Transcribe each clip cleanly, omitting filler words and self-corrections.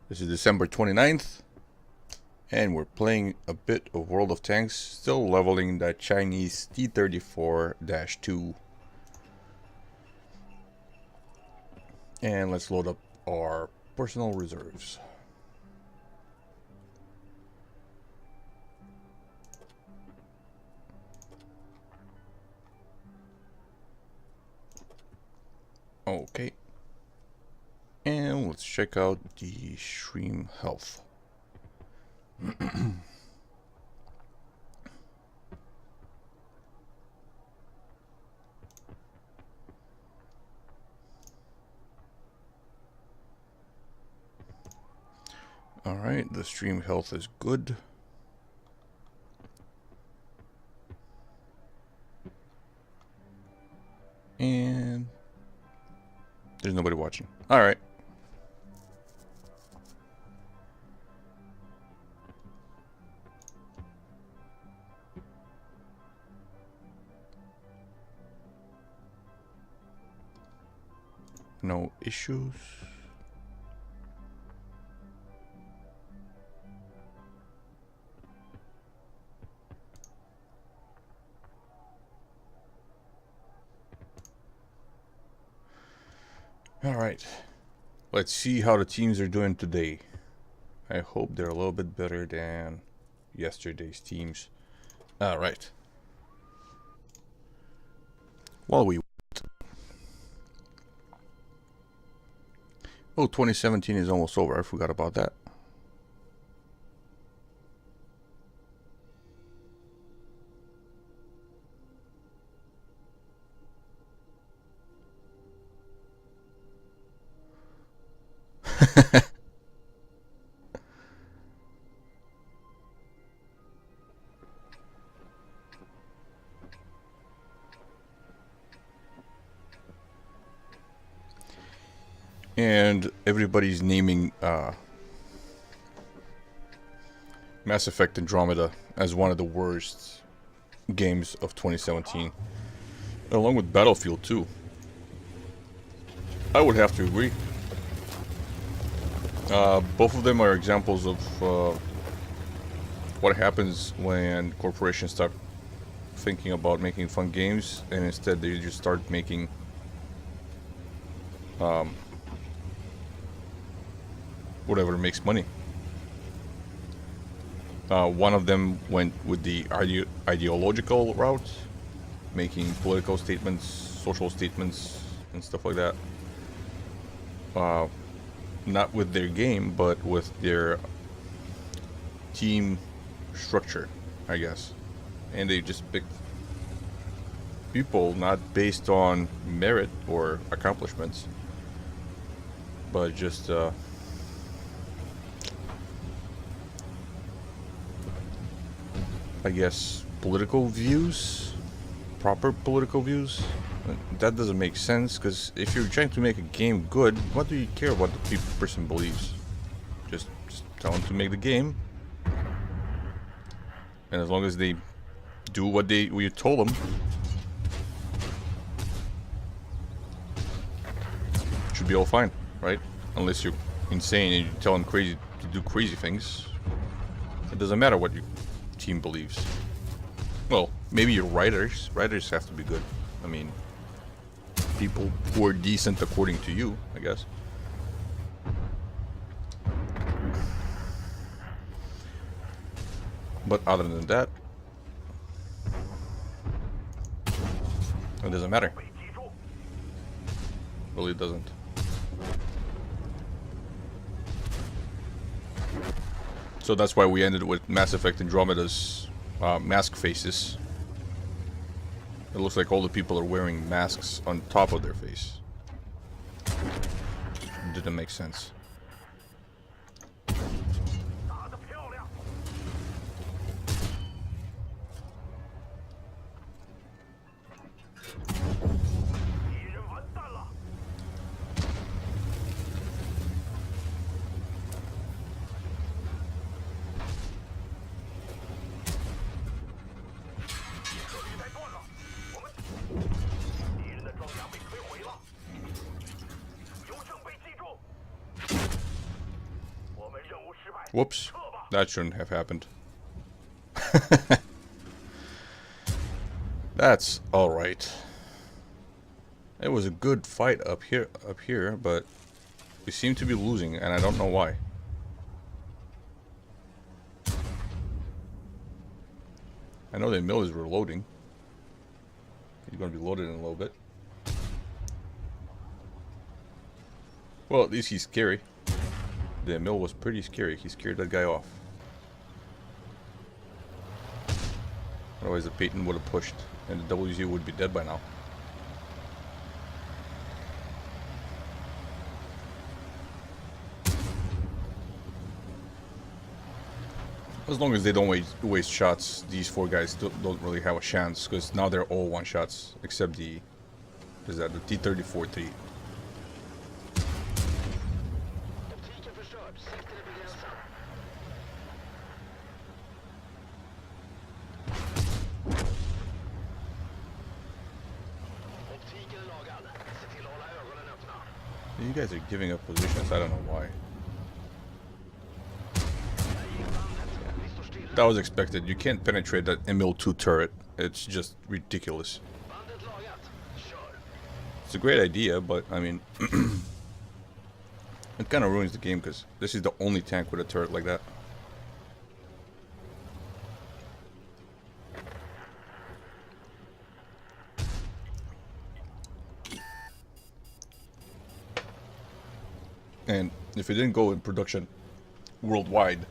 This is December 29th, and we're playing a bit of World of Tanks, still leveling that Chinese T-34-2. And let's load up our personal reserves. Okay. And let's check out the stream health. Alright, the stream health is good. And there's nobody watching. Alright. No issues. All right, let's see how the teams are doing today. I hope they're a little bit better than yesterday's teams. All right. While we wait. Oh, 2017 is almost over. I forgot about that. And everybody's naming Mass Effect Andromeda as one of the worst games of 2017, along with Battlefield 2. I would have to agree. Both of them are examples of what happens when corporations start thinking about making fun games, and instead they just start making whatever makes money. One of them went with the ideological route, making political statements, social statements, and stuff like that. Not with their game, but with their team structure, I guess. And they just picked people not based on merit or accomplishments, but just I guess political views, proper political views. That doesn't make sense, because if you're trying to make a game good, what do you care what the person believes? Just tell them to make the game, and as long as they do what you told them, it should be all fine, right? Unless you're insane and you tell them to do crazy things. It doesn't matter what your team believes. Well, maybe your writers have to be good. I mean, people who are decent according to you, I guess. But other than that, it doesn't matter. Really doesn't. So that's why we ended with Mass Effect Andromeda's mask faces. It looks like all the people are wearing masks on top of their face. Didn't make sense. Whoops. That shouldn't have happened. That's alright. It was a good fight up here, but we seem to be losing, and I don't know why. I know the mill is reloading. He's going to be loaded in a little bit. Well, at least he's scary. The mill was pretty scary. He scared that guy off. Otherwise the Peyton would have pushed and the WZ would be dead by now. As long as they don't waste shots, these four guys don't really have a chance, because now they're all one shots, except the, what is that, the T-34-3. You guys are giving up positions, I don't know why. That was expected. You can't penetrate that ML2 turret. It's just ridiculous. It's a great idea, but I mean, it kind of ruins the game because this is the only tank with a turret like that. And if it didn't go in production worldwide,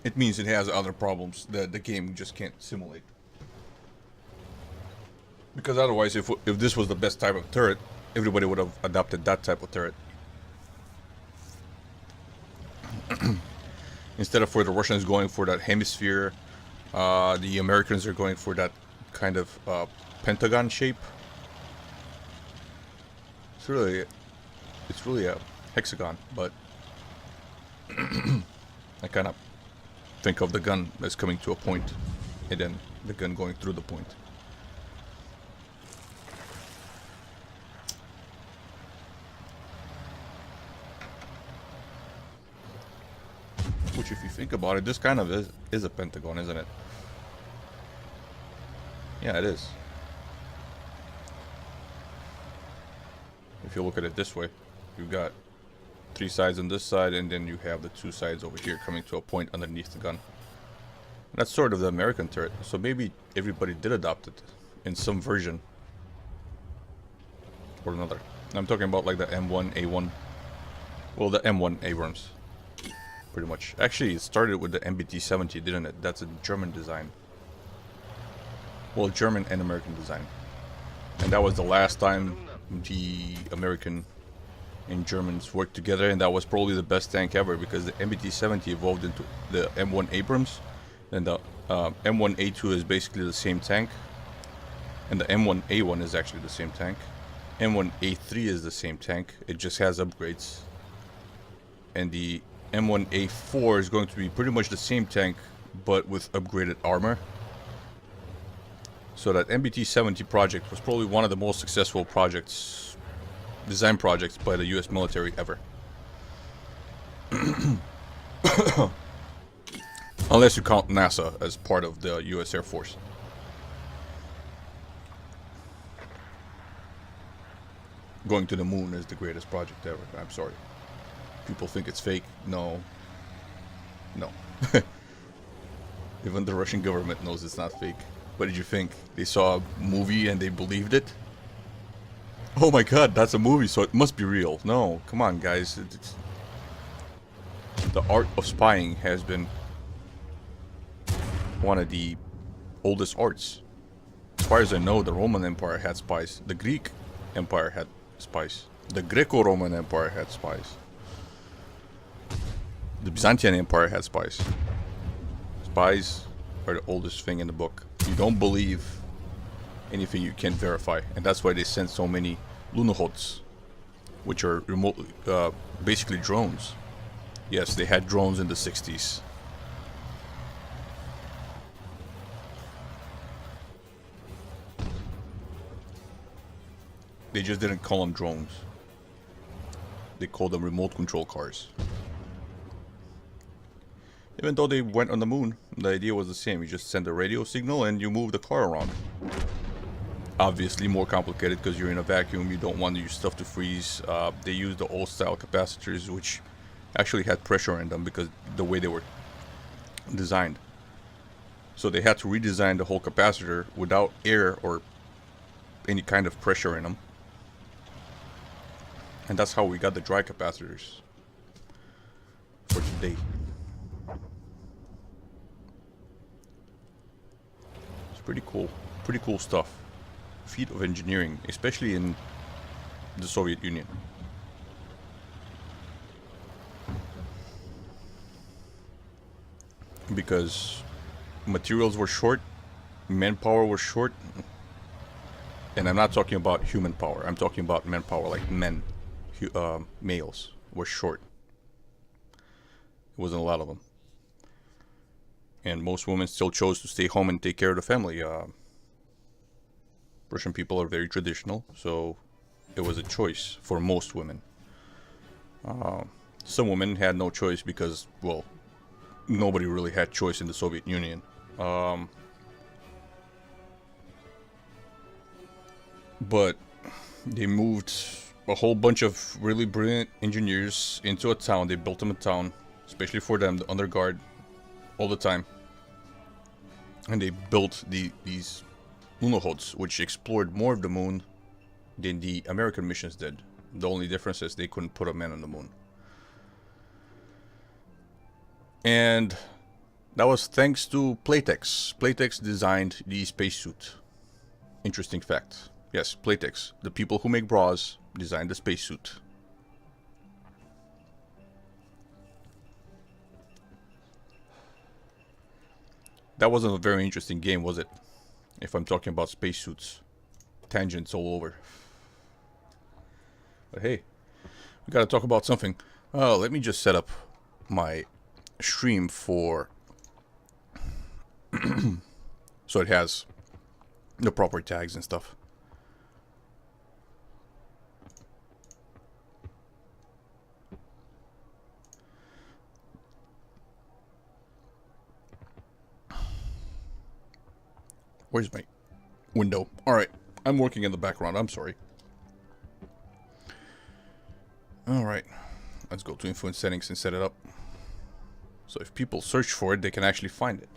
it means it has other problems that the game just can't simulate. Because otherwise, if this was the best type of turret, everybody would have adopted that type of turret. Instead of for the Russians going for that hemisphere, the Americans are going for that kind of pentagon shape. It's really a hexagon, but I kind of think of the gun as coming to a point, and then the gun going through the point. Which, if you think about it, this kind of is a pentagon, isn't it? Yeah, it is. If you look at it this way, you've got 3 sides on this side, and then you have the 2 sides over here coming to a point underneath the gun. That's sort of the American turret, so maybe everybody did adopt it in some version or another. I'm talking about like the M1A1, well, the M1 Abrams, pretty much. Actually, it started with the MBT-70, didn't it? That's a German design. Well, German and American design. And that was the last time the American and Germans worked together, and that was probably the best tank ever, because the MBT-70 evolved into the M1 Abrams, and the M1A2 is basically the same tank, and the M1A1 is actually the same tank. M1A3 is the same tank, it just has upgrades, and the M1A4 is going to be pretty much the same tank but with upgraded armor. So that MBT-70 project was probably one of the most successful projects, design projects by the US military ever. Unless you count NASA as part of the US Air Force. Going to the moon is the greatest project ever. I'm sorry. People think it's fake. No. No. Even the Russian government knows it's not fake. What did you think? They saw a movie and they believed it? Oh my god, that's a movie, so it must be real. No, come on guys. The art of spying has been one of the oldest arts. As far as I know, the Roman Empire had spies. The Greek Empire had spies. The Greco-Roman Empire had spies. The Byzantine Empire had spies. Spies are the oldest thing in the book. You don't believe anything you can't verify, and that's why they sent so many Lunohods, which are remotely, basically drones. Yes, they had drones in the 60s. They just didn't call them drones. They called them remote control cars. Even though they went on the moon, the idea was the same. You just send a radio signal and you move the car around. Obviously more complicated because you're in a vacuum. You don't want your stuff to freeze. They used the old style capacitors, which actually had pressure in them because the way they were designed. So they had to redesign the whole capacitor without air or any kind of pressure in them. And that's how we got the dry capacitors for today. It's pretty cool stuff. Feat of engineering, especially in the Soviet Union. Because materials were short, manpower was short, and I'm not talking about human power, I'm talking about manpower, like men, males were short. There wasn't a lot of them. And most women still chose to stay home and take care of the family. Russian people are very traditional, so it was a choice for most women. Some women had no choice because, well, nobody really had choice in the Soviet Union. But they moved a whole bunch of really brilliant engineers into a town. They built them a town, especially for them, under guard all the time. And they built these lunohods, which explored more of the moon than the American missions did. The only difference is they couldn't put a man on the moon. And that was thanks to Playtex. Playtex designed the spacesuit. Interesting fact. Yes, Playtex, the people who make bras, designed the spacesuit. That wasn't a very interesting game, was it? If I'm talking about spacesuits. Tangents all over. But hey, we gotta talk about something. Let me just set up my stream for... so it has the proper tags and stuff. Where's my window? Alright, I'm working in the background, I'm sorry. Alright, let's go to influence settings and set it up. So if people search for it, they can actually find it.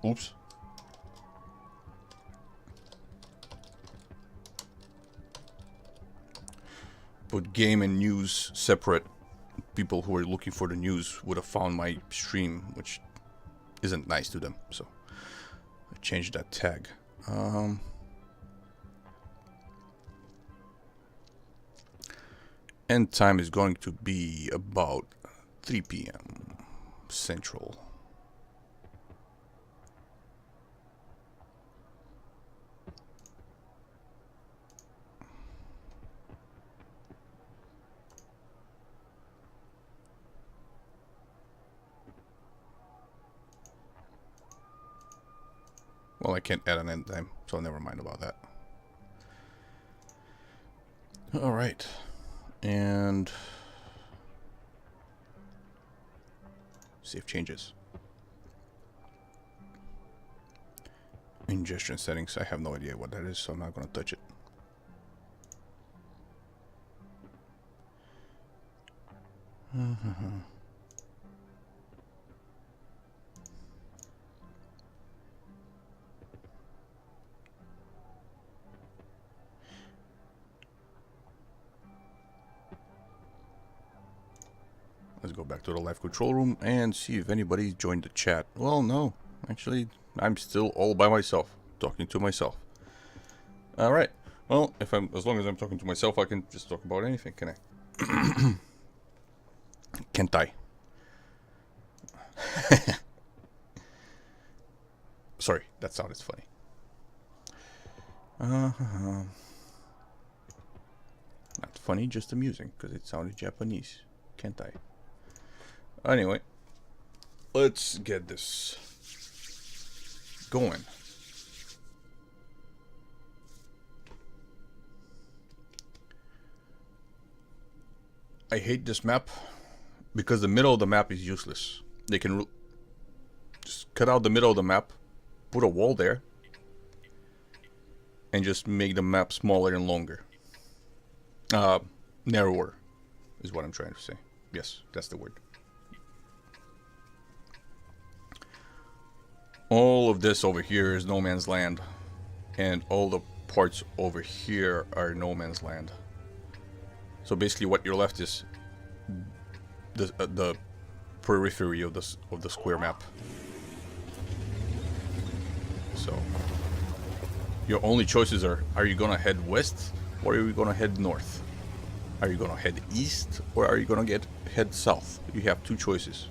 Oops. Put game and news separate. People who are looking for the news would have found my stream, which isn't nice to them. So I changed that tag. End time is going to be about 3 p.m. Central. Well, I can't add an end time, so never mind about that. Alright. And... save changes. Ingestion settings. I have no idea what that is, so I'm not going to touch it. Let's go back to the live control room and see if anybody joined the chat. Well, no. Actually, I'm still all by myself, talking to myself. Alright. Well, as long as I'm talking to myself, I can just talk about anything, can I? Can't I? Sorry, that sounded funny. Not funny, just amusing, because it sounded Japanese. Can't I? Anyway, let's get this going. I hate this map because the middle of the map is useless. They can just cut out the middle of the map, put a wall there, and just make the map smaller and longer. Narrower is what I'm trying to say. Yes, that's the word. All of this over here is no man's land, and all the parts over here are no man's land. So basically what you're left is the periphery of the square map. So your only choices are you gonna head west or are you gonna head north? Are you gonna head east or are you gonna head south? You have two choices.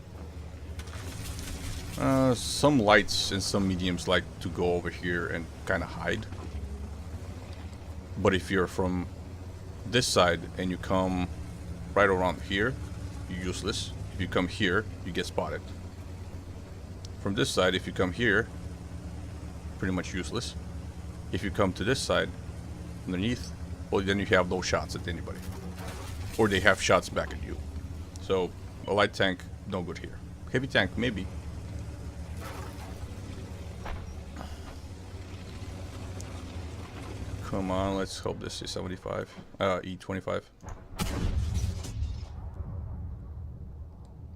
Some lights and some mediums like to go over here and kind of hide. But if you're from this side and you come right around here, you're useless. If you come here, you get spotted. From this side, if you come here, pretty much useless. If you come to this side, underneath, well, then you have no shots at anybody. Or they have shots back at you. So, a light tank, no good here. Heavy tank, maybe. Come on, let's hope this is 75. E25.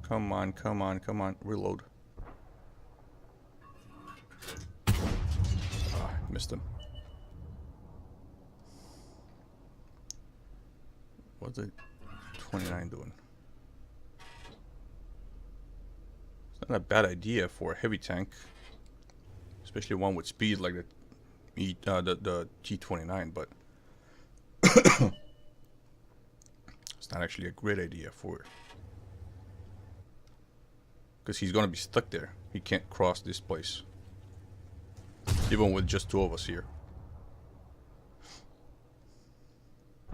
Come on, come on, come on. Reload. Ah, missed him. What's the 29 doing? It's not a bad idea for a heavy tank. Especially one with speed like the T29, but it's not actually a great idea for it. Because he's gonna be stuck there. He can't cross this place. Even with just two of us here.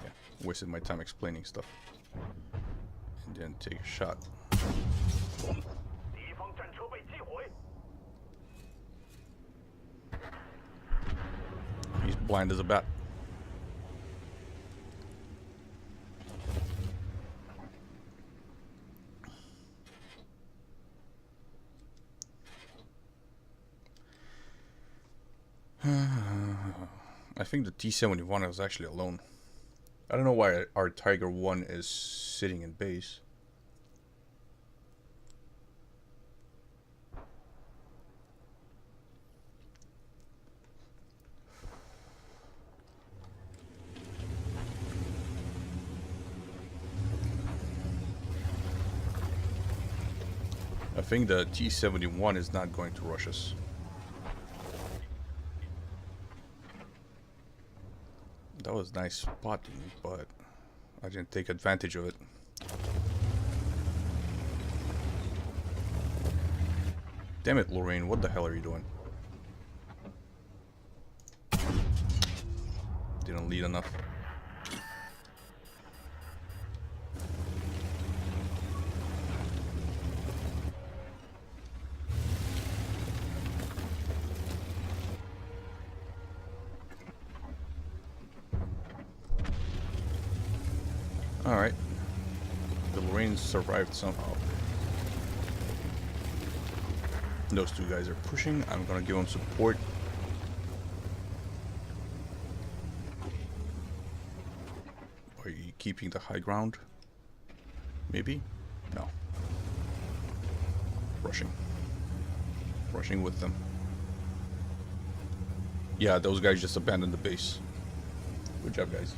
Yeah, wasted my time explaining stuff. And then take a shot. He's blind as a bat. I think the T-71 is actually alone. I don't know why our Tiger 1 is sitting in base. I think the T-71 is not going to rush us. That was nice spotting, but I didn't take advantage of it. Damn it, Lorraine, what the hell are you doing? Didn't lead enough. Alright. The Lorraine survived somehow. Those two guys are pushing. I'm gonna give them support. Are you keeping the high ground? Maybe? No. Rushing. Rushing with them. Yeah, those guys just abandoned the base. Good job, guys.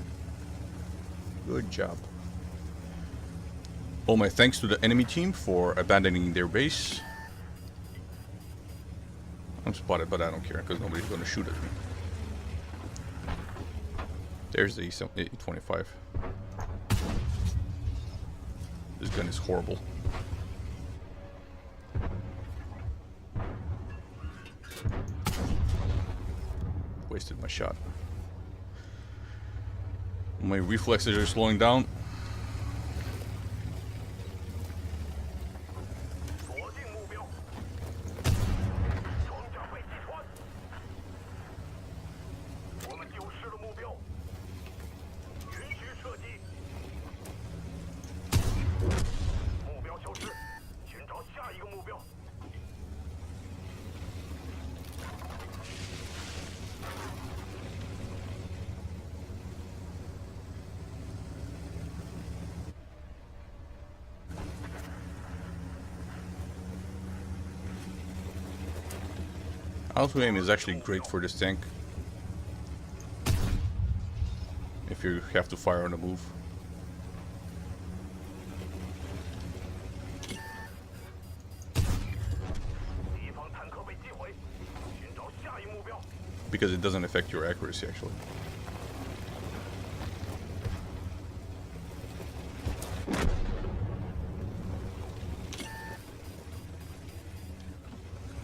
Good job. All my thanks to the enemy team for abandoning their base. I'm spotted, but I don't care because nobody's going to shoot at me. There's the E25. This gun is horrible. Wasted my shot. My reflexes are slowing down. Auto aim is actually great for this tank if you have to fire on the move. Because it doesn't affect your accuracy actually.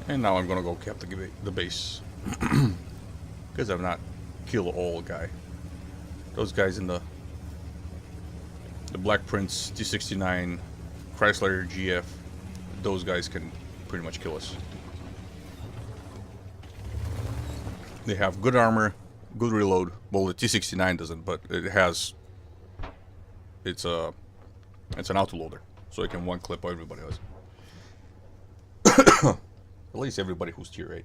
And now I'm gonna go cap the base. Because I've not killed all guy. Those guys in the Black Prince, T69, Chrysler GF, those guys can pretty much kill us. They have good armor, good reload. Well, the T69 doesn't, but it has. It's an autoloader, so it can one clip everybody else. At least everybody who's tier 8.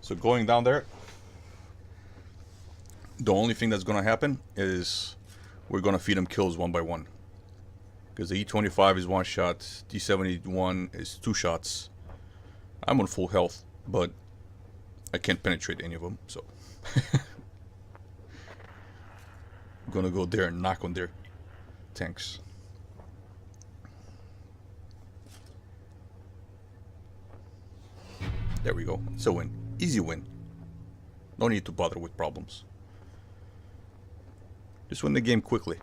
So going down there, the only thing that's gonna happen is we're gonna feed them kills one by one. Because the E25 is one shot, T71 is 2 shots. I'm on full health, but I can't penetrate any of them, so I'm gonna go there and knock on their tanks. There we go. It's a win. Easy win. No need to bother with problems. Just win the game quickly.